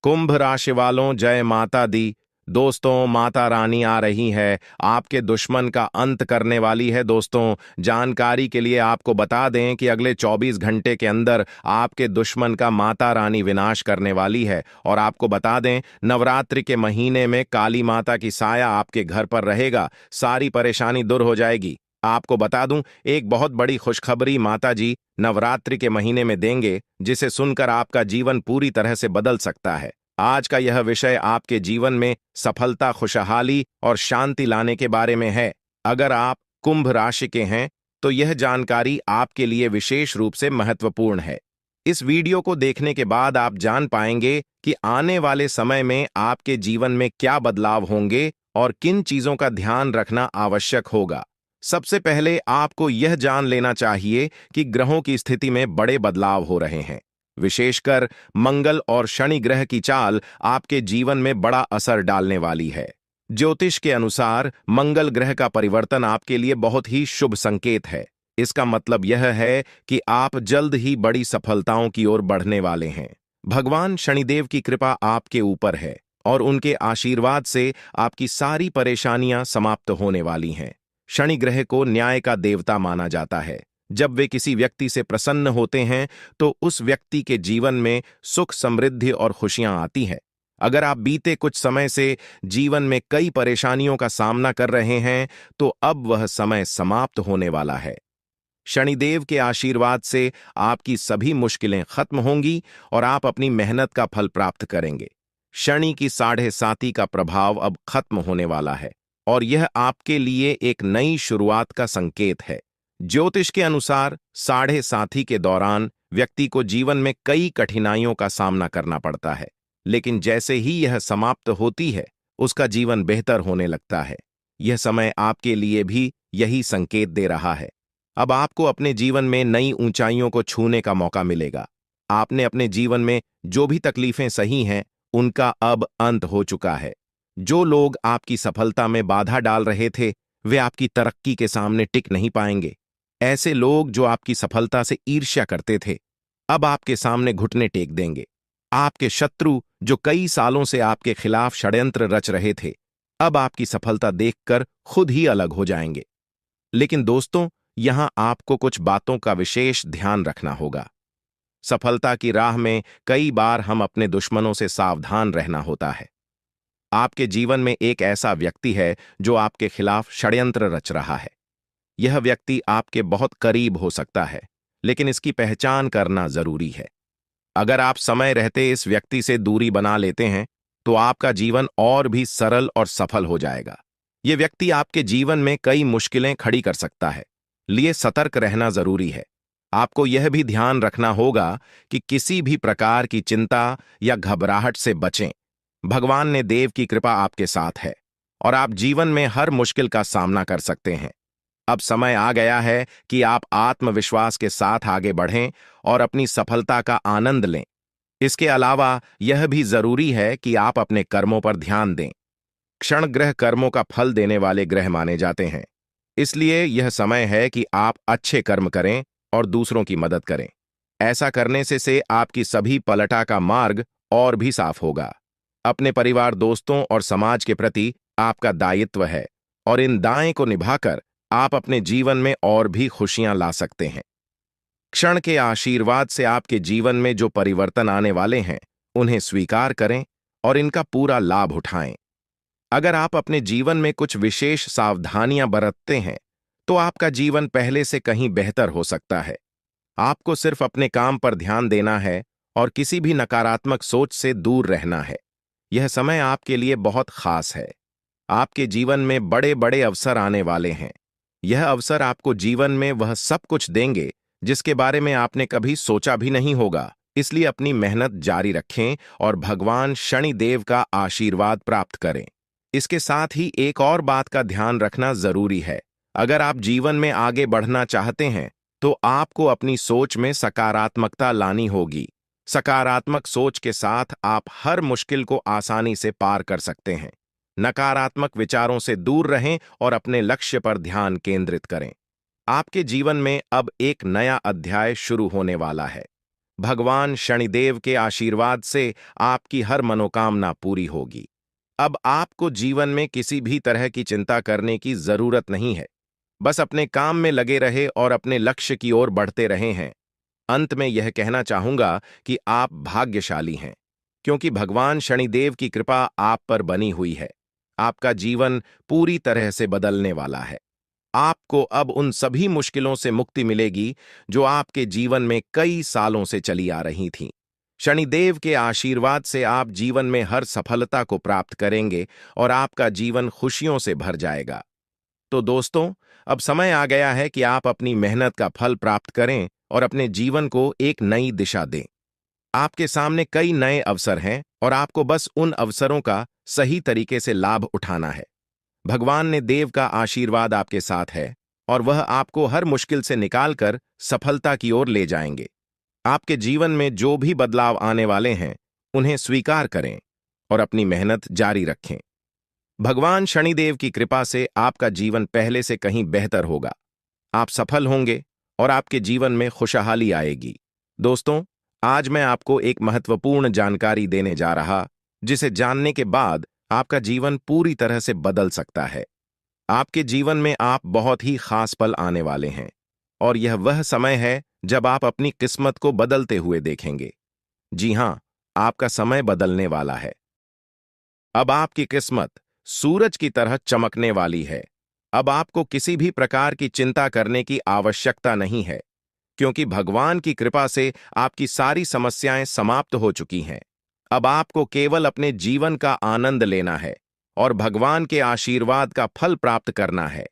कुंभ राशि वालों, जय माता दी। दोस्तों, माता रानी आ रही है, आपके दुश्मन का अंत करने वाली है। दोस्तों, जानकारी के लिए आपको बता दें कि अगले 24 घंटे के अंदर आपके दुश्मन का माता रानी विनाश करने वाली है। और आपको बता दें, नवरात्रि के महीने में काली माता की साया आपके घर पर रहेगा, सारी परेशानी दूर हो जाएगी। आपको बता दूं, एक बहुत बड़ी खुशखबरी माता जी नवरात्रि के महीने में देंगे, जिसे सुनकर आपका जीवन पूरी तरह से बदल सकता है। आज का यह विषय आपके जीवन में सफलता, खुशहाली और शांति लाने के बारे में है। अगर आप कुंभ राशि के हैं, तो यह जानकारी आपके लिए विशेष रूप से महत्वपूर्ण है। इस वीडियो को देखने के बाद आप जान पाएंगे कि आने वाले समय में आपके जीवन में क्या बदलाव होंगे और किन चीजों का ध्यान रखना आवश्यक होगा। सबसे पहले आपको यह जान लेना चाहिए कि ग्रहों की स्थिति में बड़े बदलाव हो रहे हैं। विशेषकर मंगल और शनि ग्रह की चाल आपके जीवन में बड़ा असर डालने वाली है। ज्योतिष के अनुसार मंगल ग्रह का परिवर्तन आपके लिए बहुत ही शुभ संकेत है। इसका मतलब यह है कि आप जल्द ही बड़ी सफलताओं की ओर बढ़ने वाले हैं। भगवान शनिदेव की कृपा आपके ऊपर है और उनके आशीर्वाद से आपकी सारी परेशानियां समाप्त होने वाली हैं। शनि ग्रह को न्याय का देवता माना जाता है। जब वे किसी व्यक्ति से प्रसन्न होते हैं, तो उस व्यक्ति के जीवन में सुख, समृद्धि और खुशियां आती हैं। अगर आप बीते कुछ समय से जीवन में कई परेशानियों का सामना कर रहे हैं, तो अब वह समय समाप्त होने वाला है। शनिदेव के आशीर्वाद से आपकी सभी मुश्किलें खत्म होंगी और आप अपनी मेहनत का फल प्राप्त करेंगे। शनि की 7.5 का प्रभाव अब खत्म होने वाला है और यह आपके लिए एक नई शुरुआत का संकेत है। ज्योतिष के अनुसार 7.5 के दौरान व्यक्ति को जीवन में कई कठिनाइयों का सामना करना पड़ता है, लेकिन जैसे ही यह समाप्त होती है, उसका जीवन बेहतर होने लगता है। यह समय आपके लिए भी यही संकेत दे रहा है। अब आपको अपने जीवन में नई ऊंचाइयों को छूने का मौका मिलेगा। आपने अपने जीवन में जो भी तकलीफें सही हैं, उनका अब अंत हो चुका है। जो लोग आपकी सफलता में बाधा डाल रहे थे, वे आपकी तरक्की के सामने टिक नहीं पाएंगे। ऐसे लोग जो आपकी सफलता से ईर्ष्या करते थे, अब आपके सामने घुटने टेक देंगे। आपके शत्रु जो कई सालों से आपके खिलाफ षड्यंत्र रच रहे थे, अब आपकी सफलता देखकर खुद ही अलग हो जाएंगे। लेकिन दोस्तों, यहां आपको कुछ बातों का विशेष ध्यान रखना होगा। सफलता की राह में कई बार हम अपने दुश्मनों से सावधान रहना होता है। आपके जीवन में एक ऐसा व्यक्ति है जो आपके खिलाफ षड्यंत्र रच रहा है। यह व्यक्ति आपके बहुत करीब हो सकता है, लेकिन इसकी पहचान करना जरूरी है। अगर आप समय रहते इस व्यक्ति से दूरी बना लेते हैं, तो आपका जीवन और भी सरल और सफल हो जाएगा। यह व्यक्ति आपके जीवन में कई मुश्किलें खड़ी कर सकता है, लिए सतर्क रहना जरूरी है। आपको यह भी ध्यान रखना होगा कि किसी भी प्रकार की चिंता या घबराहट से बचें। भगवान ने देव की कृपा आपके साथ है और आप जीवन में हर मुश्किल का सामना कर सकते हैं। अब समय आ गया है कि आप आत्मविश्वास के साथ आगे बढ़ें और अपनी सफलता का आनंद लें। इसके अलावा यह भी जरूरी है कि आप अपने कर्मों पर ध्यान दें। क्षण ग्रह कर्मों का फल देने वाले ग्रह माने जाते हैं, इसलिए यह समय है कि आप अच्छे कर्म करें और दूसरों की मदद करें। ऐसा करने से आपकी सभी पलटा का मार्ग और भी साफ होगा। अपने परिवार, दोस्तों और समाज के प्रति आपका दायित्व है और इन दायित्वों को निभाकर आप अपने जीवन में और भी खुशियां ला सकते हैं। क्षण के आशीर्वाद से आपके जीवन में जो परिवर्तन आने वाले हैं, उन्हें स्वीकार करें और इनका पूरा लाभ उठाएं। अगर आप अपने जीवन में कुछ विशेष सावधानियां बरतते हैं, तो आपका जीवन पहले से कहीं बेहतर हो सकता है। आपको सिर्फ अपने काम पर ध्यान देना है और किसी भी नकारात्मक सोच से दूर रहना है। यह समय आपके लिए बहुत खास है। आपके जीवन में बड़े बड़े अवसर आने वाले हैं। यह अवसर आपको जीवन में वह सब कुछ देंगे जिसके बारे में आपने कभी सोचा भी नहीं होगा। इसलिए अपनी मेहनत जारी रखें और भगवान शनि देव का आशीर्वाद प्राप्त करें। इसके साथ ही एक और बात का ध्यान रखना जरूरी है। अगर आप जीवन में आगे बढ़ना चाहते हैं, तो आपको अपनी सोच में सकारात्मकता लानी होगी। सकारात्मक सोच के साथ आप हर मुश्किल को आसानी से पार कर सकते हैं। नकारात्मक विचारों से दूर रहें और अपने लक्ष्य पर ध्यान केंद्रित करें। आपके जीवन में अब एक नया अध्याय शुरू होने वाला है। भगवान शनिदेव के आशीर्वाद से आपकी हर मनोकामना पूरी होगी। अब आपको जीवन में किसी भी तरह की चिंता करने की जरूरत नहीं है। बस अपने काम में लगे रहे और अपने लक्ष्य की ओर बढ़ते रहे हैं। अंत में यह कहना चाहूंगा कि आप भाग्यशाली हैं, क्योंकि भगवान शनिदेव की कृपा आप पर बनी हुई है। आपका जीवन पूरी तरह से बदलने वाला है। आपको अब उन सभी मुश्किलों से मुक्ति मिलेगी जो आपके जीवन में कई सालों से चली आ रही थीं। शनिदेव के आशीर्वाद से आप जीवन में हर सफलता को प्राप्त करेंगे और आपका जीवन खुशियों से भर जाएगा। तो दोस्तों, अब समय आ गया है कि आप अपनी मेहनत का फल प्राप्त करें और अपने जीवन को एक नई दिशा दें। आपके सामने कई नए अवसर हैं और आपको बस उन अवसरों का सही तरीके से लाभ उठाना है। भगवान ने देव का आशीर्वाद आपके साथ है और वह आपको हर मुश्किल से निकालकर सफलता की ओर ले जाएंगे। आपके जीवन में जो भी बदलाव आने वाले हैं, उन्हें स्वीकार करें और अपनी मेहनत जारी रखें। भगवान शनिदेव की कृपा से आपका जीवन पहले से कहीं बेहतर होगा। आप सफल होंगे और आपके जीवन में खुशहाली आएगी। दोस्तों, आज मैं आपको एक महत्वपूर्ण जानकारी देने जा रहा, जिसे जानने के बाद आपका जीवन पूरी तरह से बदल सकता है। आपके जीवन में आप बहुत ही खास पल आने वाले हैं और यह वह समय है जब आप अपनी किस्मत को बदलते हुए देखेंगे। जी हां, आपका समय बदलने वाला है। अब आपकी किस्मत सूरज की तरह चमकने वाली है। अब आपको किसी भी प्रकार की चिंता करने की आवश्यकता नहीं है, क्योंकि भगवान की कृपा से आपकी सारी समस्याएं समाप्त हो चुकी हैं। अब आपको केवल अपने जीवन का आनंद लेना है और भगवान के आशीर्वाद का फल प्राप्त करना है।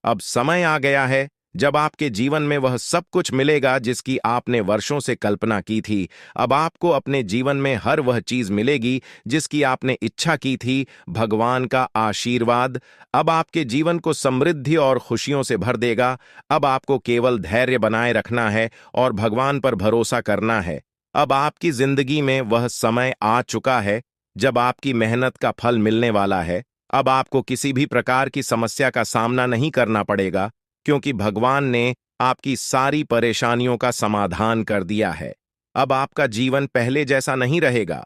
अब समय आ गया है जब आपके जीवन में वह सब कुछ मिलेगा जिसकी आपने वर्षों से कल्पना की थी। अब आपको अपने जीवन में हर वह चीज मिलेगी जिसकी आपने इच्छा की थी। भगवान का आशीर्वाद अब आपके जीवन को समृद्धि और खुशियों से भर देगा। अब आपको केवल धैर्य बनाए रखना है और भगवान पर भरोसा करना है। अब आपकी जिंदगी में वह समय आ चुका है जब आपकी मेहनत का फल मिलने वाला है। अब आपको किसी भी प्रकार की समस्या का सामना नहीं करना पड़ेगा, क्योंकि भगवान ने आपकी सारी परेशानियों का समाधान कर दिया है। अब आपका जीवन पहले जैसा नहीं रहेगा।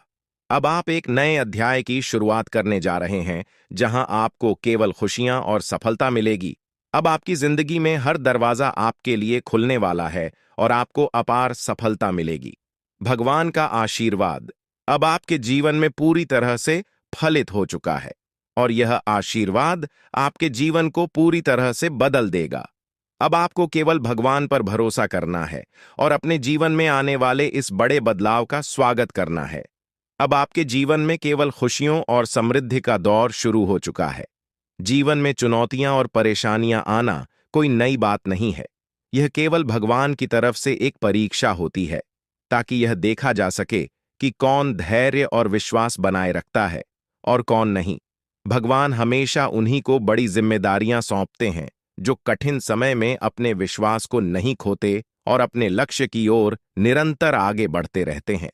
अब आप एक नए अध्याय की शुरुआत करने जा रहे हैं, जहां आपको केवल खुशियां और सफलता मिलेगी। अब आपकी जिंदगी में हर दरवाजा आपके लिए खुलने वाला है और आपको अपार सफलता मिलेगी। भगवान का आशीर्वाद अब आपके जीवन में पूरी तरह से फलित हो चुका है और यह आशीर्वाद आपके जीवन को पूरी तरह से बदल देगा। अब आपको केवल भगवान पर भरोसा करना है और अपने जीवन में आने वाले इस बड़े बदलाव का स्वागत करना है। अब आपके जीवन में केवल खुशियों और समृद्धि का दौर शुरू हो चुका है। जीवन में चुनौतियां और परेशानियां आना कोई नई बात नहीं है। यह केवल भगवान की तरफ से एक परीक्षा होती है, ताकि यह देखा जा सके कि कौन धैर्य और विश्वास बनाए रखता है और कौन नहीं। भगवान हमेशा उन्हीं को बड़ी जिम्मेदारियां सौंपते हैं जो कठिन समय में अपने विश्वास को नहीं खोते और अपने लक्ष्य की ओर निरंतर आगे बढ़ते रहते हैं।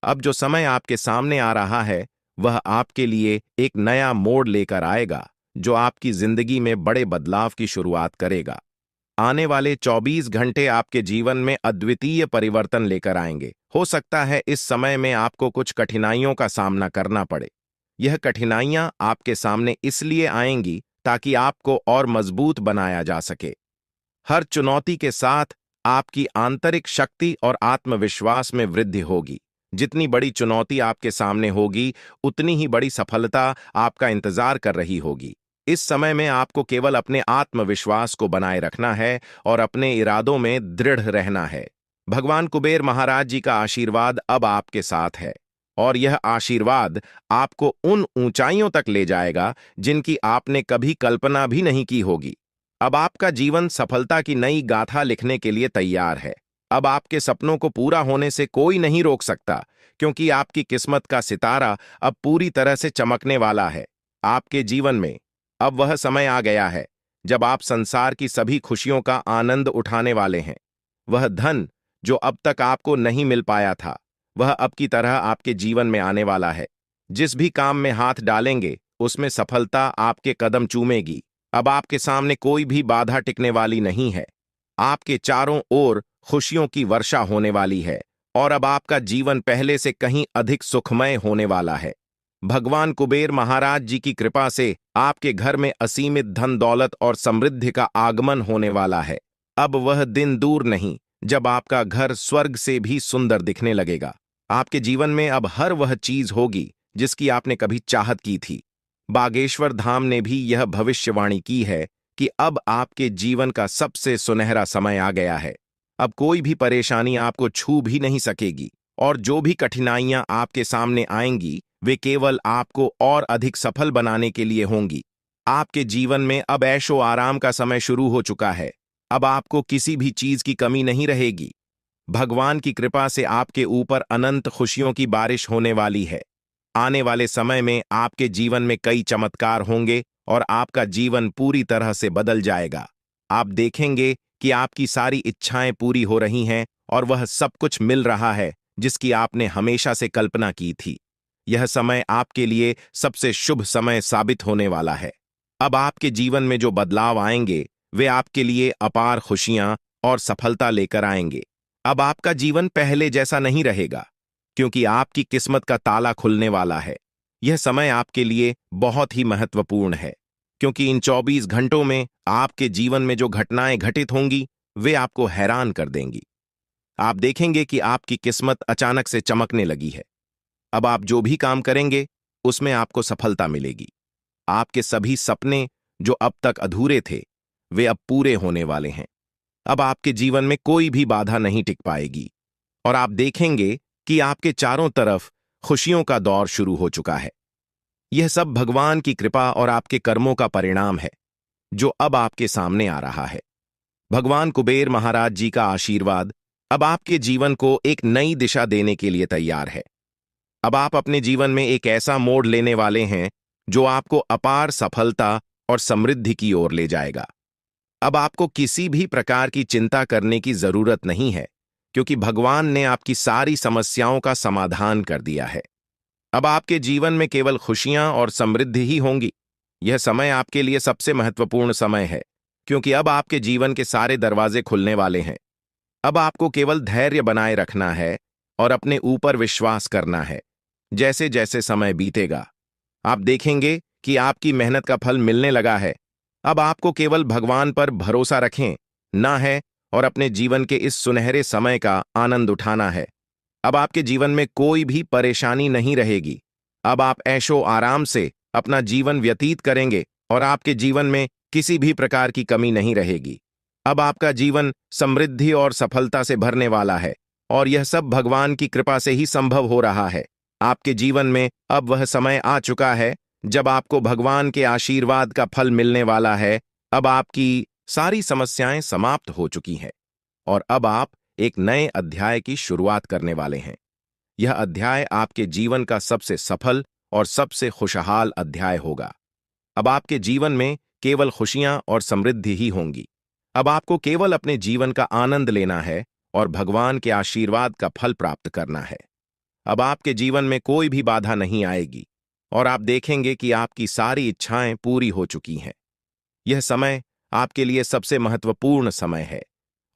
अब जो समय आपके सामने आ रहा है, वह आपके लिए एक नया मोड़ लेकर आएगा, जो आपकी जिंदगी में बड़े बदलाव की शुरुआत करेगा। आने वाले 24 घंटे आपके जीवन में अद्वितीय परिवर्तन लेकर आएंगे। हो सकता है इस समय में आपको कुछ कठिनाइयों का सामना करना पड़े। यह कठिनाइयां आपके सामने इसलिए आएंगी ताकि आपको और मजबूत बनाया जा सके। हर चुनौती के साथ आपकी आंतरिक शक्ति और आत्मविश्वास में वृद्धि होगी। जितनी बड़ी चुनौती आपके सामने होगी, उतनी ही बड़ी सफलता आपका इंतजार कर रही होगी। इस समय में आपको केवल अपने आत्मविश्वास को बनाए रखना है और अपने इरादों में दृढ़ रहना है। भगवान कुबेर महाराज जी का आशीर्वाद अब आपके साथ है और यह आशीर्वाद आपको उन ऊंचाइयों तक ले जाएगा जिनकी आपने कभी कल्पना भी नहीं की होगी। अब आपका जीवन सफलता की नई गाथा लिखने के लिए तैयार है। अब आपके सपनों को पूरा होने से कोई नहीं रोक सकता, क्योंकि आपकी किस्मत का सितारा अब पूरी तरह से चमकने वाला है। आपके जीवन में अब वह समय आ गया है जब आप संसार की सभी खुशियों का आनंद उठाने वाले हैं। वह धन जो अब तक आपको नहीं मिल पाया था, वह अब की तरह आपके जीवन में आने वाला है। जिस भी काम में हाथ डालेंगे, उसमें सफलता आपके कदम चूमेगी। अब आपके सामने कोई भी बाधा टिकने वाली नहीं है। आपके चारों ओर खुशियों की वर्षा होने वाली है और अब आपका जीवन पहले से कहीं अधिक सुखमय होने वाला है। भगवान कुबेर महाराज जी की कृपा से आपके घर में असीमित धन दौलत और समृद्धि का आगमन होने वाला है। अब वह दिन दूर नहीं जब आपका घर स्वर्ग से भी सुंदर दिखने लगेगा। आपके जीवन में अब हर वह चीज होगी जिसकी आपने कभी चाहत की थी। बागेश्वर धाम ने भी यह भविष्यवाणी की है कि अब आपके जीवन का सबसे सुनहरा समय आ गया है। अब कोई भी परेशानी आपको छू भी नहीं सकेगी और जो भी कठिनाइयां आपके सामने आएंगी वे केवल आपको और अधिक सफल बनाने के लिए होंगी। आपके जीवन में अब ऐशो आराम का समय शुरू हो चुका है। अब आपको किसी भी चीज की कमी नहीं रहेगी। भगवान की कृपा से आपके ऊपर अनंत खुशियों की बारिश होने वाली है। आने वाले समय में आपके जीवन में कई चमत्कार होंगे और आपका जीवन पूरी तरह से बदल जाएगा। आप देखेंगे कि आपकी सारी इच्छाएं पूरी हो रही हैं और वह सब कुछ मिल रहा है जिसकी आपने हमेशा से कल्पना की थी। यह समय आपके लिए सबसे शुभ समय साबित होने वाला है। अब आपके जीवन में जो बदलाव आएंगे वे आपके लिए अपार खुशियां और सफलता लेकर आएंगे। अब आपका जीवन पहले जैसा नहीं रहेगा क्योंकि आपकी किस्मत का ताला खुलने वाला है। यह समय आपके लिए बहुत ही महत्वपूर्ण है क्योंकि इन 24 घंटों में आपके जीवन में जो घटनाएं घटित होंगी वे आपको हैरान कर देंगी। आप देखेंगे कि आपकी किस्मत अचानक से चमकने लगी है। अब आप जो भी काम करेंगे उसमें आपको सफलता मिलेगी। आपके सभी सपने जो अब तक अधूरे थे वे अब पूरे होने वाले हैं। अब आपके जीवन में कोई भी बाधा नहीं टिक पाएगी और आप देखेंगे कि आपके चारों तरफ खुशियों का दौर शुरू हो चुका है। यह सब भगवान की कृपा और आपके कर्मों का परिणाम है जो अब आपके सामने आ रहा है। भगवान कुबेर महाराज जी का आशीर्वाद अब आपके जीवन को एक नई दिशा देने के लिए तैयार है। अब आप अपने जीवन में एक ऐसा मोड़ लेने वाले हैं जो आपको अपार सफलता और समृद्धि की ओर ले जाएगा। अब आपको किसी भी प्रकार की चिंता करने की जरूरत नहीं है क्योंकि भगवान ने आपकी सारी समस्याओं का समाधान कर दिया है। अब आपके जीवन में केवल खुशियां और समृद्धि ही होंगी। यह समय आपके लिए सबसे महत्वपूर्ण समय है क्योंकि अब आपके जीवन के सारे दरवाजे खुलने वाले हैं। अब आपको केवल धैर्य बनाए रखना है और अपने ऊपर विश्वास करना है। जैसे जैसे समय बीतेगा आप देखेंगे कि आपकी मेहनत का फल मिलने लगा है। अब आपको केवल भगवान पर भरोसा रखें ना है और अपने जीवन के इस सुनहरे समय का आनंद उठाना है। अब आपके जीवन में कोई भी परेशानी नहीं रहेगी। अब आप ऐशो आराम से अपना जीवन व्यतीत करेंगे और आपके जीवन में किसी भी प्रकार की कमी नहीं रहेगी। अब आपका जीवन समृद्धि और सफलता से भरने वाला है और यह सब भगवान की कृपा से ही संभव हो रहा है। आपके जीवन में अब वह समय आ चुका है जब आपको भगवान के आशीर्वाद का फल मिलने वाला है। अब आपकी सारी समस्याएं समाप्त हो चुकी हैं और अब आप एक नए अध्याय की शुरुआत करने वाले हैं। यह अध्याय आपके जीवन का सबसे सफल और सबसे खुशहाल अध्याय होगा। अब आपके जीवन में केवल खुशियां और समृद्धि ही होंगी। अब आपको केवल अपने जीवन का आनंद लेना है और भगवान के आशीर्वाद का फल प्राप्त करना है। अब आपके जीवन में कोई भी बाधा नहीं आएगी और आप देखेंगे कि आपकी सारी इच्छाएं पूरी हो चुकी हैं। यह समय आपके लिए सबसे महत्वपूर्ण समय है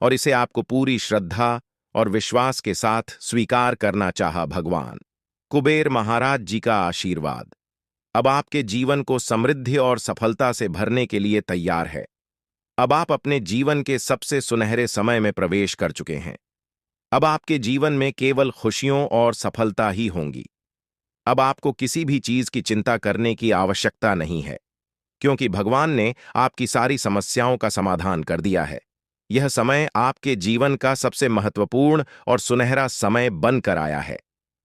और इसे आपको पूरी श्रद्धा और विश्वास के साथ स्वीकार करना चाहा। भगवान कुबेर महाराज जी का आशीर्वाद अब आपके जीवन को समृद्धि और सफलता से भरने के लिए तैयार है। अब आप अपने जीवन के सबसे सुनहरे समय में प्रवेश कर चुके हैं। अब आपके जीवन में केवल खुशियों और सफलता ही होंगी। अब आपको किसी भी चीज की चिंता करने की आवश्यकता नहीं है क्योंकि भगवान ने आपकी सारी समस्याओं का समाधान कर दिया है। यह समय आपके जीवन का सबसे महत्वपूर्ण और सुनहरा समय बनकर आया है।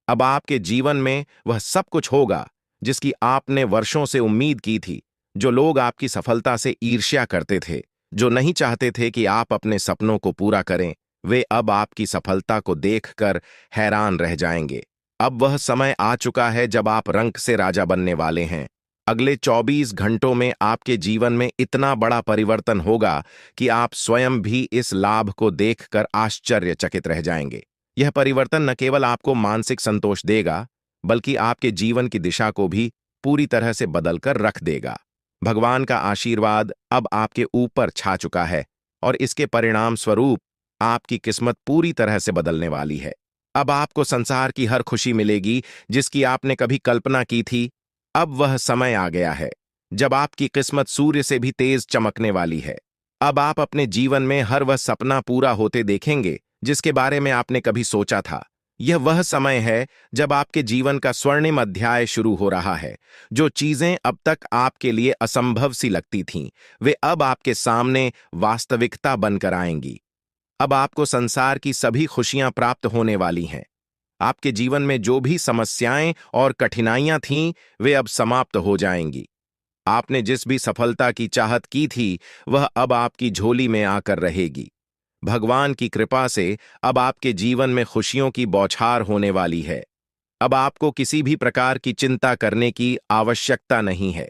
अब आपके जीवन में वह सब कुछ होगा जिसकी आपने वर्षों से उम्मीद की थी। जो लोग आपकी सफलता से ईर्ष्या करते थे, जो नहीं चाहते थे कि आप अपने सपनों को पूरा करें, वे अब आपकी सफलता को देखकर हैरान रह जाएंगे। अब वह समय आ चुका है जब आप रंक से राजा बनने वाले हैं। अगले 24 घंटों में आपके जीवन में इतना बड़ा परिवर्तन होगा कि आप स्वयं भी इस लाभ को देखकर आश्चर्यचकित रह जाएंगे। यह परिवर्तन न केवल आपको मानसिक संतोष देगा बल्कि आपके जीवन की दिशा को भी पूरी तरह से बदलकर रख देगा। भगवान का आशीर्वाद अब आपके ऊपर छा चुका है और इसके परिणाम स्वरूप आपकी किस्मत पूरी तरह से बदलने वाली है। अब आपको संसार की हर खुशी मिलेगी जिसकी आपने कभी कल्पना की थी। अब वह समय आ गया है जब आपकी किस्मत सूर्य से भी तेज चमकने वाली है। अब आप अपने जीवन में हर वह सपना पूरा होते देखेंगे जिसके बारे में आपने कभी सोचा था। यह वह समय है जब आपके जीवन का स्वर्णिम अध्याय शुरू हो रहा है। जो चीजें अब तक आपके लिए असंभव सी लगती थीं, वे अब आपके सामने वास्तविकता बनकर आएंगी। अब आपको संसार की सभी खुशियां प्राप्त होने वाली हैं। आपके जीवन में जो भी समस्याएं और कठिनाइयां थीं, वे अब समाप्त हो जाएंगी। आपने जिस भी सफलता की चाहत की थी, वह अब आपकी झोली में आकर रहेगी। भगवान की कृपा से अब आपके जीवन में खुशियों की बौछार होने वाली है। अब आपको किसी भी प्रकार की चिंता करने की आवश्यकता नहीं है,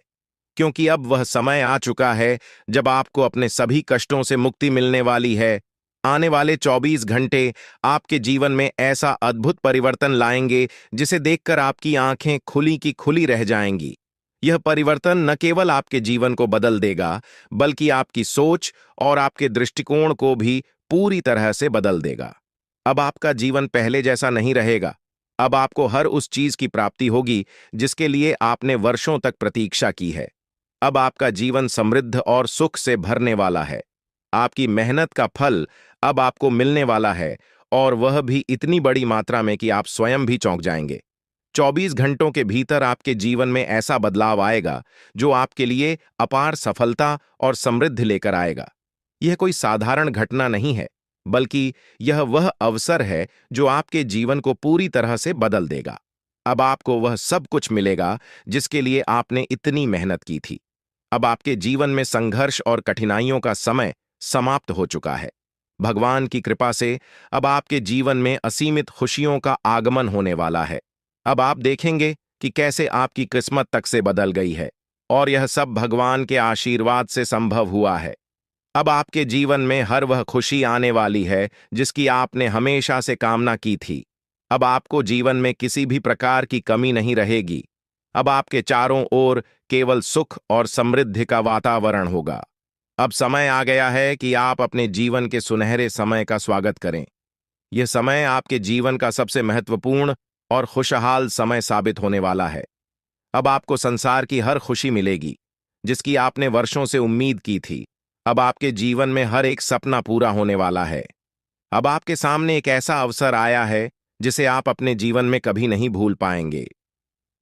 क्योंकि अब वह समय आ चुका है जब आपको अपने सभी कष्टों से मुक्ति मिलने वाली है। आने वाले 24 घंटे आपके जीवन में ऐसा अद्भुत परिवर्तन लाएंगे जिसे देखकर आपकी आंखें खुली की खुली रह जाएंगी। यह परिवर्तन न केवल आपके जीवन को बदल देगा, बल्कि आपकी सोच और आपके दृष्टिकोण को भी पूरी तरह से बदल देगा। अब आपका जीवन पहले जैसा नहीं रहेगा। अब आपको हर उस चीज की प्राप्ति होगी जिसके लिए आपने वर्षों तक प्रतीक्षा की है। अब आपका जीवन समृद्ध और सुख से भरने वाला है। आपकी मेहनत का फल अब आपको मिलने वाला है, और वह भी इतनी बड़ी मात्रा में कि आप स्वयं भी चौंक जाएंगे। 24 घंटों के भीतर आपके जीवन में ऐसा बदलाव आएगा जो आपके लिए अपार सफलता और समृद्धि लेकर आएगा। यह कोई साधारण घटना नहीं है, बल्कि यह वह अवसर है जो आपके जीवन को पूरी तरह से बदल देगा। अब आपको वह सब कुछ मिलेगा जिसके लिए आपने इतनी मेहनत की थी। अब आपके जीवन में संघर्ष और कठिनाइयों का समय समाप्त हो चुका है। भगवान की कृपा से अब आपके जीवन में असीमित खुशियों का आगमन होने वाला है। अब आप देखेंगे कि कैसे आपकी किस्मत तक से बदल गई है, और यह सब भगवान के आशीर्वाद से संभव हुआ है। अब आपके जीवन में हर वह खुशी आने वाली है जिसकी आपने हमेशा से कामना की थी। अब आपको जीवन में किसी भी प्रकार की कमी नहीं रहेगी। अब आपके चारों ओर केवल सुख और समृद्धि का वातावरण होगा। अब समय आ गया है कि आप अपने जीवन के सुनहरे समय का स्वागत करें। यह समय आपके जीवन का सबसे महत्वपूर्ण और खुशहाल समय साबित होने वाला है। अब आपको संसार की हर खुशी मिलेगी जिसकी आपने वर्षों से उम्मीद की थी। अब आपके जीवन में हर एक सपना पूरा होने वाला है। अब आपके सामने एक ऐसा अवसर आया है जिसे आप अपने जीवन में कभी नहीं भूल पाएंगे।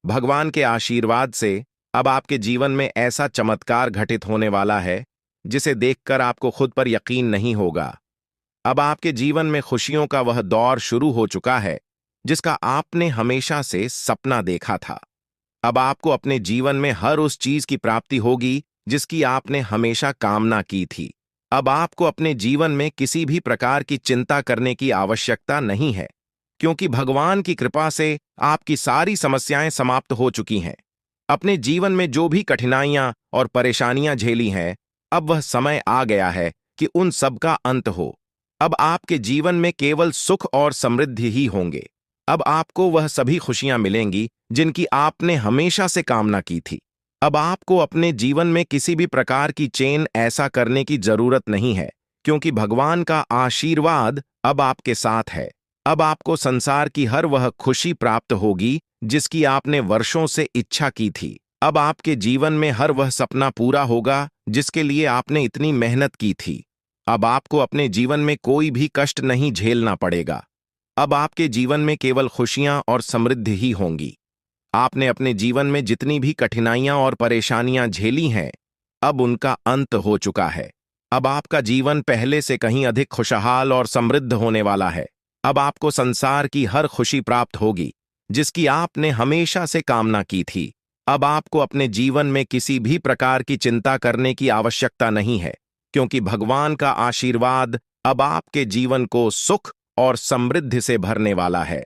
भगवान के आशीर्वाद से अब आपके जीवन में ऐसा चमत्कार घटित होने वाला है जिसे देखकर आपको खुद पर यकीन नहीं होगा। अब आपके जीवन में खुशियों का वह दौर शुरू हो चुका है जिसका आपने हमेशा से सपना देखा था। अब आपको अपने जीवन में हर उस चीज की प्राप्ति होगी जिसकी आपने हमेशा कामना की थी। अब आपको अपने जीवन में किसी भी प्रकार की चिंता करने की आवश्यकता नहीं है, क्योंकि भगवान की कृपा से आपकी सारी समस्याएं समाप्त हो चुकी हैं। अपने जीवन में जो भी कठिनाइयां और परेशानियां झेली हैं, अब वह समय आ गया है कि उन सब का अंत हो। अब आपके जीवन में केवल सुख और समृद्धि ही होंगे। अब आपको वह सभी खुशियां मिलेंगी जिनकी आपने हमेशा से कामना की थी। अब आपको अपने जीवन में किसी भी प्रकार की चेन ऐसा करने की जरूरत नहीं है, क्योंकि भगवान का आशीर्वाद अब आपके साथ है। अब आपको संसार की हर वह खुशी प्राप्त होगी जिसकी आपने वर्षों से इच्छा की थी। अब आपके जीवन में हर वह सपना पूरा होगा जिसके लिए आपने इतनी मेहनत की थी। अब आपको अपने जीवन में कोई भी कष्ट नहीं झेलना पड़ेगा। अब आपके जीवन में केवल खुशियां और समृद्धि ही होंगी। आपने अपने जीवन में जितनी भी कठिनाइयां और परेशानियां झेली हैं, अब उनका अंत हो चुका है। अब आपका जीवन पहले से कहीं अधिक खुशहाल और समृद्ध होने वाला है। अब आपको संसार की हर खुशी प्राप्त होगी जिसकी आपने हमेशा से कामना की थी। अब आपको अपने जीवन में किसी भी प्रकार की चिंता करने की आवश्यकता नहीं है, क्योंकि भगवान का आशीर्वाद अब आपके जीवन को सुख और समृद्धि से भरने वाला है।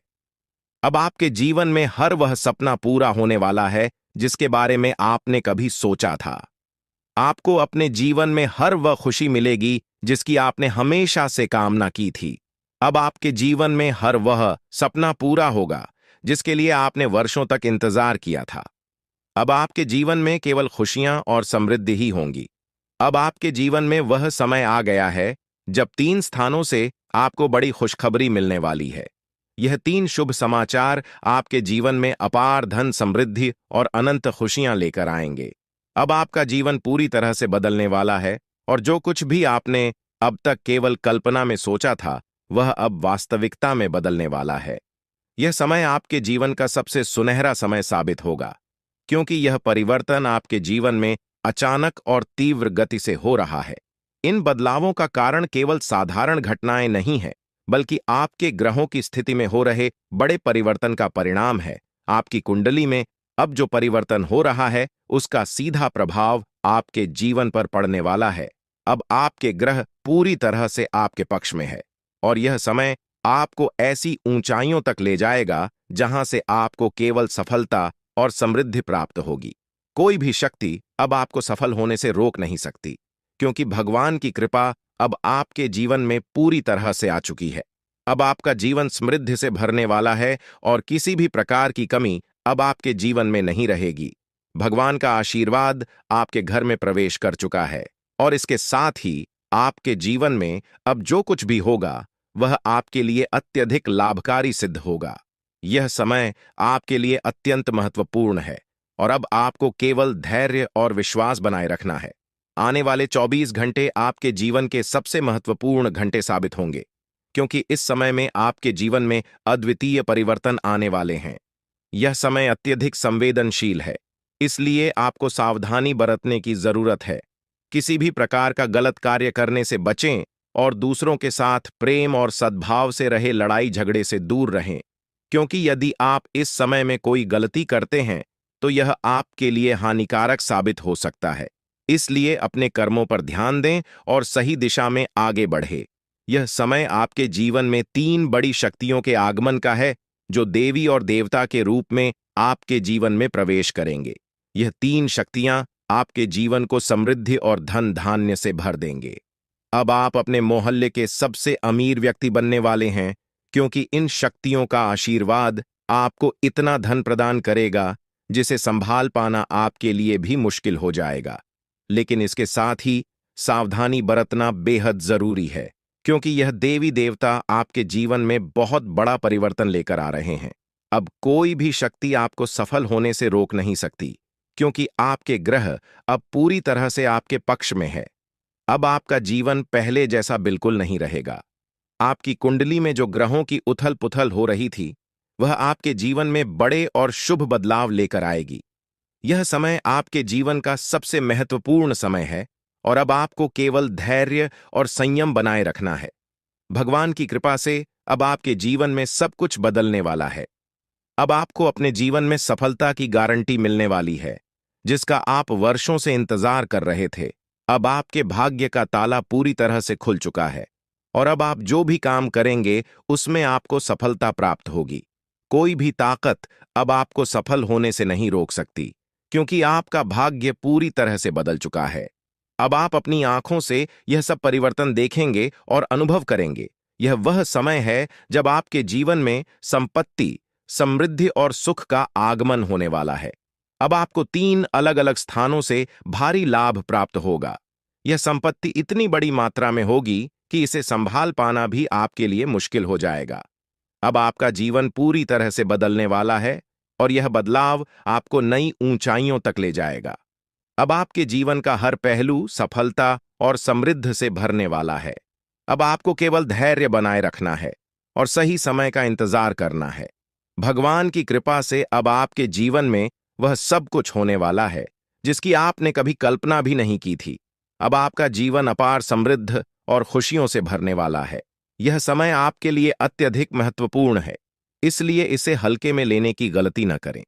अब आपके जीवन में हर वह सपना पूरा होने वाला है जिसके बारे में आपने कभी सोचा था। आपको अपने जीवन में हर वह खुशी मिलेगी जिसकी आपने हमेशा से कामना की थी। अब आपके जीवन में हर वह सपना पूरा होगा जिसके लिए आपने वर्षों तक इंतजार किया था। अब आपके जीवन में केवल खुशियां और समृद्धि ही होंगी। अब आपके जीवन में वह समय आ गया है जब 3 स्थानों से आपको बड़ी खुशखबरी मिलने वाली है। यह 3 शुभ समाचार आपके जीवन में अपार धन समृद्धि और अनंत खुशियां लेकर आएंगे। अब आपका जीवन पूरी तरह से बदलने वाला है और जो कुछ भी आपने अब तक केवल कल्पना में सोचा था, वह अब वास्तविकता में बदलने वाला है। यह समय आपके जीवन का सबसे सुनहरा समय साबित होगा, क्योंकि यह परिवर्तन आपके जीवन में अचानक और तीव्र गति से हो रहा है। इन बदलावों का कारण केवल साधारण घटनाएं नहीं है, बल्कि आपके ग्रहों की स्थिति में हो रहे बड़े परिवर्तन का परिणाम है। आपकी कुंडली में अब जो परिवर्तन हो रहा है, उसका सीधा प्रभाव आपके जीवन पर पड़ने वाला है। अब आपके ग्रह पूरी तरह से आपके पक्ष में है और यह समय आपको ऐसी ऊंचाइयों तक ले जाएगा जहां से आपको केवल सफलता और समृद्धि प्राप्त होगी। कोई भी शक्ति अब आपको सफल होने से रोक नहीं सकती, क्योंकि भगवान की कृपा अब आपके जीवन में पूरी तरह से आ चुकी है। अब आपका जीवन समृद्धि से भरने वाला है और किसी भी प्रकार की कमी अब आपके जीवन में नहीं रहेगी। भगवान का आशीर्वाद आपके घर में प्रवेश कर चुका है और इसके साथ ही आपके जीवन में अब जो कुछ भी होगा, वह आपके लिए अत्यधिक लाभकारी सिद्ध होगा। यह समय आपके लिए अत्यंत महत्वपूर्ण है और अब आपको केवल धैर्य और विश्वास बनाए रखना है। आने वाले 24 घंटे आपके जीवन के सबसे महत्वपूर्ण घंटे साबित होंगे, क्योंकि इस समय में आपके जीवन में अद्वितीय परिवर्तन आने वाले हैं। यह समय अत्यधिक संवेदनशील है, इसलिए आपको सावधानी बरतने की जरूरत है। किसी भी प्रकार का गलत कार्य करने से बचें और दूसरों के साथ प्रेम और सद्भाव से रहे लड़ाई झगड़े से दूर रहें, क्योंकि यदि आप इस समय में कोई गलती करते हैं तो यह आपके लिए हानिकारक साबित हो सकता है। इसलिए अपने कर्मों पर ध्यान दें और सही दिशा में आगे बढ़े। यह समय आपके जीवन में 3 बड़ी शक्तियों के आगमन का है, जो देवी और देवता के रूप में आपके जीवन में प्रवेश करेंगे। यह 3 शक्तियां आपके जीवन को समृद्धि और धन धान्य से भर देंगे। अब आप अपने मोहल्ले के सबसे अमीर व्यक्ति बनने वाले हैं, क्योंकि इन शक्तियों का आशीर्वाद आपको इतना धन प्रदान करेगा जिसे संभाल पाना आपके लिए भी मुश्किल हो जाएगा। लेकिन इसके साथ ही सावधानी बरतना बेहद जरूरी है, क्योंकि यह देवी देवता आपके जीवन में बहुत बड़ा परिवर्तन लेकर आ रहे हैं। अब कोई भी शक्ति आपको सफल होने से रोक नहीं सकती, क्योंकि आपके ग्रह अब पूरी तरह से आपके पक्ष में है। अब आपका जीवन पहले जैसा बिल्कुल नहीं रहेगा। आपकी कुंडली में जो ग्रहों की उथल पुथल हो रही थी, वह आपके जीवन में बड़े और शुभ बदलाव लेकर आएगी। यह समय आपके जीवन का सबसे महत्वपूर्ण समय है और अब आपको केवल धैर्य और संयम बनाए रखना है। भगवान की कृपा से अब आपके जीवन में सब कुछ बदलने वाला है। अब आपको अपने जीवन में सफलता की गारंटी मिलने वाली है, जिसका आप वर्षों से इंतजार कर रहे थे। अब आपके भाग्य का ताला पूरी तरह से खुल चुका है और अब आप जो भी काम करेंगे उसमें आपको सफलता प्राप्त होगी। कोई भी ताकत अब आपको सफल होने से नहीं रोक सकती, क्योंकि आपका भाग्य पूरी तरह से बदल चुका है। अब आप अपनी आंखों से यह सब परिवर्तन देखेंगे और अनुभव करेंगे। यह वह समय है जब आपके जीवन में संपत्ति, समृद्धि और सुख का आगमन होने वाला है। अब आपको 3 अलग अलग स्थानों से भारी लाभ प्राप्त होगा। यह संपत्ति इतनी बड़ी मात्रा में होगी कि इसे संभाल पाना भी आपके लिए मुश्किल हो जाएगा। अब आपका जीवन पूरी तरह से बदलने वाला है और यह बदलाव आपको नई ऊंचाइयों तक ले जाएगा। अब आपके जीवन का हर पहलू सफलता और समृद्धि से भरने वाला है। अब आपको केवल धैर्य बनाए रखना है और सही समय का इंतजार करना है। भगवान की कृपा से अब आपके जीवन में वह सब कुछ होने वाला है जिसकी आपने कभी कल्पना भी नहीं की थी। अब आपका जीवन अपार समृद्ध और खुशियों से भरने वाला है। यह समय आपके लिए अत्यधिक महत्वपूर्ण है, इसलिए इसे हल्के में लेने की गलती न करें।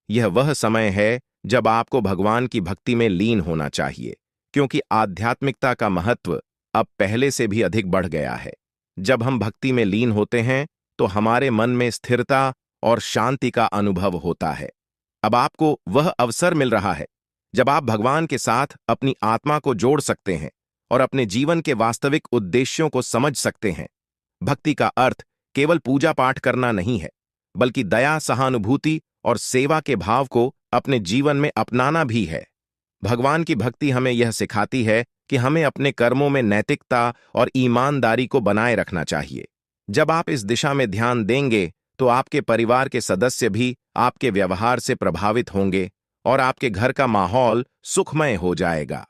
यह वह समय है जब आपको भगवान की भक्ति में लीन होना चाहिए, क्योंकि आध्यात्मिकता का महत्व अब पहले से भी अधिक बढ़ गया है। जब हम भक्ति में लीन होते हैं तो हमारे मन में स्थिरता और शांति का अनुभव होता है। अब आपको वह अवसर मिल रहा है जब आप भगवान के साथ अपनी आत्मा को जोड़ सकते हैं और अपने जीवन के वास्तविक उद्देश्यों को समझ सकते हैं। भक्ति का अर्थ केवल पूजा पाठ करना नहीं है, बल्कि दया, सहानुभूति और सेवा के भाव को अपने जीवन में अपनाना भी है। भगवान की भक्ति हमें यह सिखाती है कि हमें अपने कर्मों में नैतिकता और ईमानदारी को बनाए रखना चाहिए। जब आप इस दिशा में ध्यान देंगे तो आपके परिवार के सदस्य भी आपके व्यवहार से प्रभावित होंगे और आपके घर का माहौल सुखमय हो जाएगा।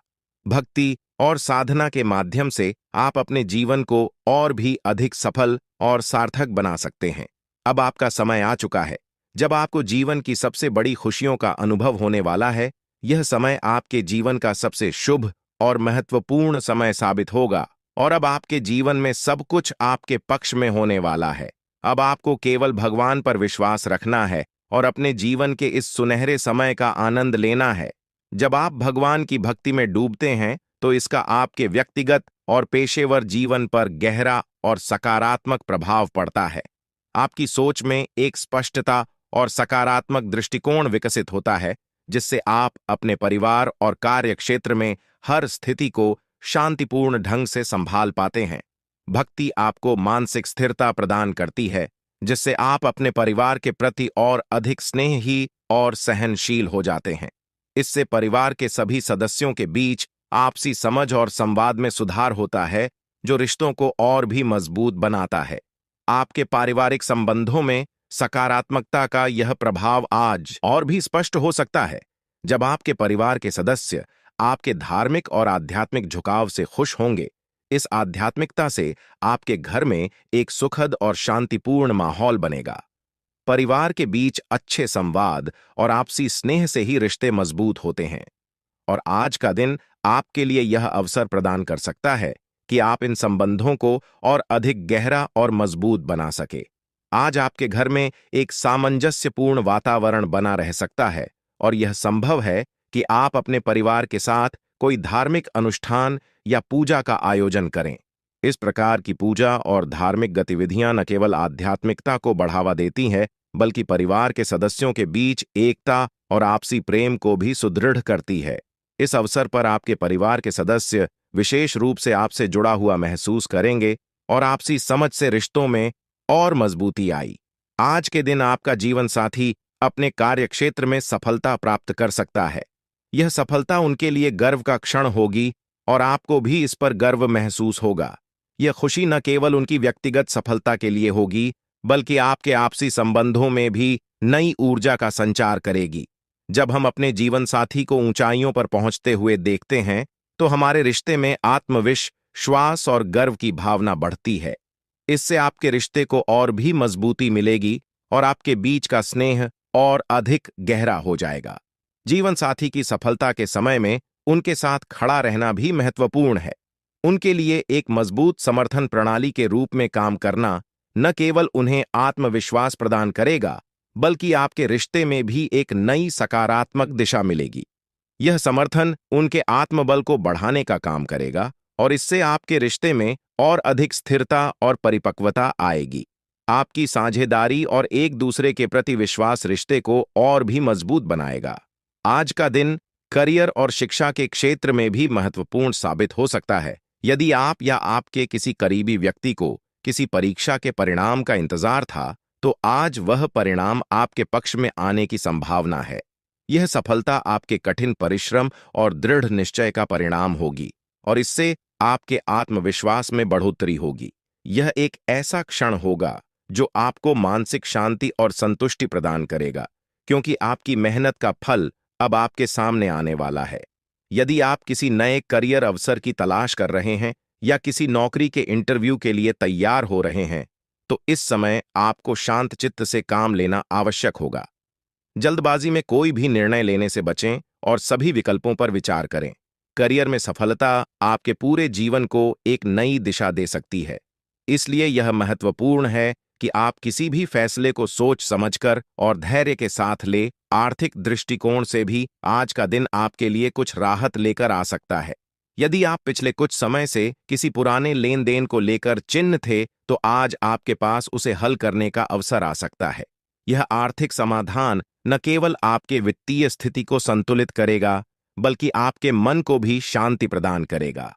भक्ति और साधना के माध्यम से आप अपने जीवन को और भी अधिक सफल और सार्थक बना सकते हैं। अब आपका समय आ चुका है जब आपको जीवन की सबसे बड़ी खुशियों का अनुभव होने वाला है। यह समय आपके जीवन का सबसे शुभ और महत्वपूर्ण समय साबित होगा और अब आपके जीवन में सब कुछ आपके पक्ष में होने वाला है। अब आपको केवल भगवान पर विश्वास रखना है और अपने जीवन के इस सुनहरे समय का आनंद लेना है। जब आप भगवान की भक्ति में डूबते हैं तो इसका आपके व्यक्तिगत और पेशेवर जीवन पर गहरा और सकारात्मक प्रभाव पड़ता है। आपकी सोच में एक स्पष्टता और सकारात्मक दृष्टिकोण विकसित होता है, जिससे आप अपने परिवार और कार्य क्षेत्र में हर स्थिति को शांतिपूर्ण ढंग से संभाल पाते हैं। भक्ति आपको मानसिक स्थिरता प्रदान करती है, जिससे आप अपने परिवार के प्रति और अधिक स्नेही और सहनशील हो जाते हैं। इससे परिवार के सभी सदस्यों के बीच आपसी समझ और संवाद में सुधार होता है, जो रिश्तों को और भी मजबूत बनाता है। आपके पारिवारिक संबंधों में सकारात्मकता का यह प्रभाव आज और भी स्पष्ट हो सकता है, जब आपके परिवार के सदस्य आपके धार्मिक और आध्यात्मिक झुकाव से खुश होंगे। इस आध्यात्मिकता से आपके घर में एक सुखद और शांतिपूर्ण माहौल बनेगा। परिवार के बीच अच्छे संवाद और आपसी स्नेह से ही रिश्ते मजबूत होते हैं और आज का दिन आपके लिए यह अवसर प्रदान कर सकता है कि आप इन संबंधों को और अधिक गहरा और मजबूत बना सके। आज आपके घर में एक सामंजस्यपूर्ण वातावरण बना रह सकता है और यह संभव है कि आप अपने परिवार के साथ कोई धार्मिक अनुष्ठान या पूजा का आयोजन करें। इस प्रकार की पूजा और धार्मिक गतिविधियां न केवल आध्यात्मिकता को बढ़ावा देती हैं, बल्कि परिवार के सदस्यों के बीच एकता और आपसी प्रेम को भी सुदृढ़ करती है। इस अवसर पर आपके परिवार के सदस्य विशेष रूप से आपसे जुड़ा हुआ महसूस करेंगे और आपसी समझ से रिश्तों में और मजबूती आई। आज के दिन आपका जीवन साथी अपने कार्यक्षेत्र में सफलता प्राप्त कर सकता है। यह सफलता उनके लिए गर्व का क्षण होगी और आपको भी इस पर गर्व महसूस होगा। यह खुशी न केवल उनकी व्यक्तिगत सफलता के लिए होगी, बल्कि आपके आपसी संबंधों में भी नई ऊर्जा का संचार करेगी। जब हम अपने जीवन साथी को ऊंचाइयों पर पहुंचते हुए देखते हैं, तो हमारे रिश्ते में आत्मविश्वास और गर्व की भावना बढ़ती है। इससे आपके रिश्ते को और भी मजबूती मिलेगी और आपके बीच का स्नेह और अधिक गहरा हो जाएगा। जीवन साथी की सफलता के समय में उनके साथ खड़ा रहना भी महत्वपूर्ण है। उनके लिए एक मजबूत समर्थन प्रणाली के रूप में काम करना न केवल उन्हें आत्मविश्वास प्रदान करेगा, बल्कि आपके रिश्ते में भी एक नई सकारात्मक दिशा मिलेगी। यह समर्थन उनके आत्मबल को बढ़ाने का काम करेगा और इससे आपके रिश्ते में और अधिक स्थिरता और परिपक्वता आएगी। आपकी साझेदारी और एक दूसरे के प्रति विश्वास रिश्ते को और भी मजबूत बनाएगा। आज का दिन करियर और शिक्षा के क्षेत्र में भी महत्वपूर्ण साबित हो सकता है। यदि आप या आपके किसी करीबी व्यक्ति को किसी परीक्षा के परिणाम का इंतजार था, तो आज वह परिणाम आपके पक्ष में आने की संभावना है। यह सफलता आपके कठिन परिश्रम और दृढ़ निश्चय का परिणाम होगी और इससे आपके आत्मविश्वास में बढ़ोतरी होगी। यह एक ऐसा क्षण होगा जो आपको मानसिक शांति और संतुष्टि प्रदान करेगा, क्योंकि आपकी मेहनत का फल अब आपके सामने आने वाला है। यदि आप किसी नए करियर अवसर की तलाश कर रहे हैं या किसी नौकरी के इंटरव्यू के लिए तैयार हो रहे हैं, तो इस समय आपको शांत चित्त से काम लेना आवश्यक होगा। जल्दबाजी में कोई भी निर्णय लेने से बचें और सभी विकल्पों पर विचार करें। करियर में सफलता आपके पूरे जीवन को एक नई दिशा दे सकती है। इसलिए यह महत्वपूर्ण है कि आप किसी भी फैसले को सोच समझकर और धैर्य के साथ ले। आर्थिक दृष्टिकोण से भी आज का दिन आपके लिए कुछ राहत लेकर आ सकता है। यदि आप पिछले कुछ समय से किसी पुराने लेन देन को लेकर चिंतित थे, तो आज आपके पास उसे हल करने का अवसर आ सकता है। यह आर्थिक समाधान न केवल आपके वित्तीय स्थिति को संतुलित करेगा, बल्कि आपके मन को भी शांति प्रदान करेगा।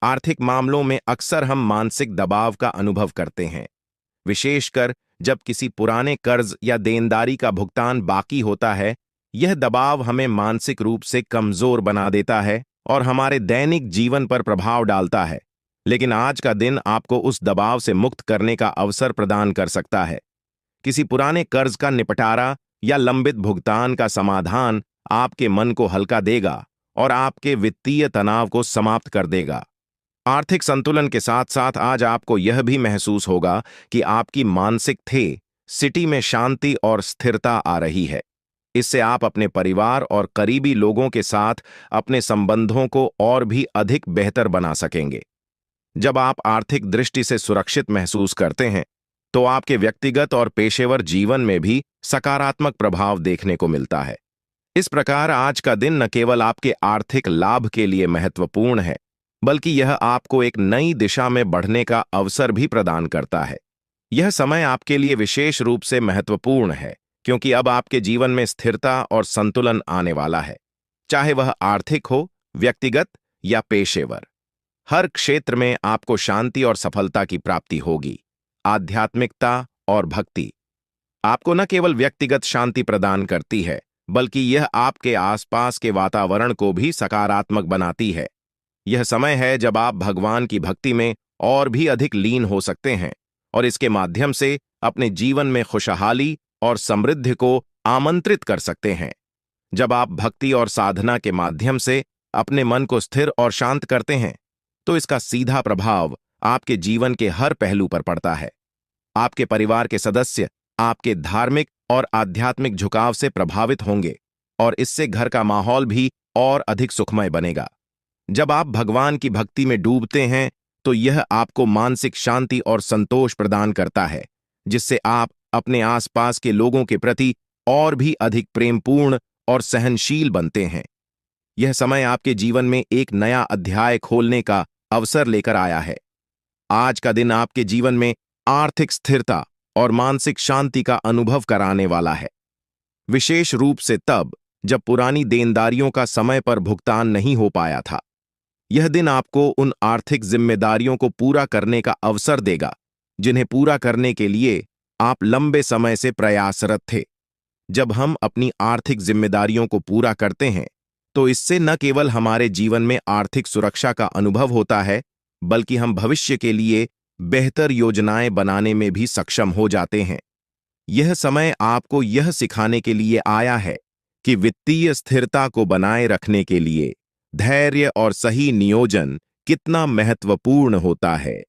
आर्थिक मामलों में अक्सर हम मानसिक दबाव का अनुभव करते हैं, विशेषकर जब किसी पुराने कर्ज या देनदारी का भुगतान बाकी होता है। यह दबाव हमें मानसिक रूप से कमजोर बना देता है और हमारे दैनिक जीवन पर प्रभाव डालता है। लेकिन आज का दिन आपको उस दबाव से मुक्त करने का अवसर प्रदान कर सकता है। किसी पुराने कर्ज का निपटारा या लंबित भुगतान का समाधान आपके मन को हल्का देगा और आपके वित्तीय तनाव को समाप्त कर देगा। आर्थिक संतुलन के साथ साथ आज आपको यह भी महसूस होगा कि आपकी मानसिक स्थिति में शांति और स्थिरता आ रही है। इससे आप अपने परिवार और करीबी लोगों के साथ अपने संबंधों को और भी अधिक बेहतर बना सकेंगे। जब आप आर्थिक दृष्टि से सुरक्षित महसूस करते हैं, तो आपके व्यक्तिगत और पेशेवर जीवन में भी सकारात्मक प्रभाव देखने को मिलता है। इस प्रकार आज का दिन न केवल आपके आर्थिक लाभ के लिए महत्वपूर्ण है, बल्कि यह आपको एक नई दिशा में बढ़ने का अवसर भी प्रदान करता है। यह समय आपके लिए विशेष रूप से महत्वपूर्ण है, क्योंकि अब आपके जीवन में स्थिरता और संतुलन आने वाला है, चाहे वह आर्थिक हो, व्यक्तिगत या पेशेवर। हर क्षेत्र में आपको शांति और सफलता की प्राप्ति होगी। आध्यात्मिकता और भक्ति आपको न केवल व्यक्तिगत शांति प्रदान करती है, बल्कि यह आपके आसपास के वातावरण को भी सकारात्मक बनाती है। यह समय है जब आप भगवान की भक्ति में और भी अधिक लीन हो सकते हैं और इसके माध्यम से अपने जीवन में खुशहाली और समृद्धि को आमंत्रित कर सकते हैं। जब आप भक्ति और साधना के माध्यम से अपने मन को स्थिर और शांत करते हैं, तो इसका सीधा प्रभाव आपके जीवन के हर पहलू पर पड़ता है। आपके परिवार के सदस्य आपके धार्मिक और आध्यात्मिक झुकाव से प्रभावित होंगे और इससे घर का माहौल भी और अधिक सुखमय बनेगा। जब आप भगवान की भक्ति में डूबते हैं, तो यह आपको मानसिक शांति और संतोष प्रदान करता है, जिससे आप अपने आसपास के लोगों के प्रति और भी अधिक प्रेमपूर्ण और सहनशील बनते हैं। यह समय आपके जीवन में एक नया अध्याय खोलने का अवसर लेकर आया है। आज का दिन आपके जीवन में आर्थिक स्थिरता और मानसिक शांति का अनुभव कराने वाला है, विशेष रूप से तब जब पुरानी देनदारियों का समय पर भुगतान नहीं हो पाया था। यह दिन आपको उन आर्थिक जिम्मेदारियों को पूरा करने का अवसर देगा, जिन्हें पूरा करने के लिए आप लंबे समय से प्रयासरत थे। जब हम अपनी आर्थिक जिम्मेदारियों को पूरा करते हैं, तो इससे न केवल हमारे जीवन में आर्थिक सुरक्षा का अनुभव होता है, बल्कि हम भविष्य के लिए बेहतर योजनाएं बनाने में भी सक्षम हो जाते हैं। यह समय आपको यह सिखाने के लिए आया है कि वित्तीय स्थिरता को बनाए रखने के लिए धैर्य और सही नियोजन कितना महत्वपूर्ण होता है।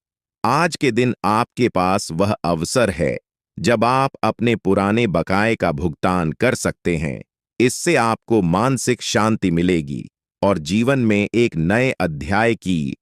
आज के दिन आपके पास वह अवसर है जब आप अपने पुराने बकाये का भुगतान कर सकते हैं। इससे आपको मानसिक शांति मिलेगी और जीवन में एक नए अध्याय की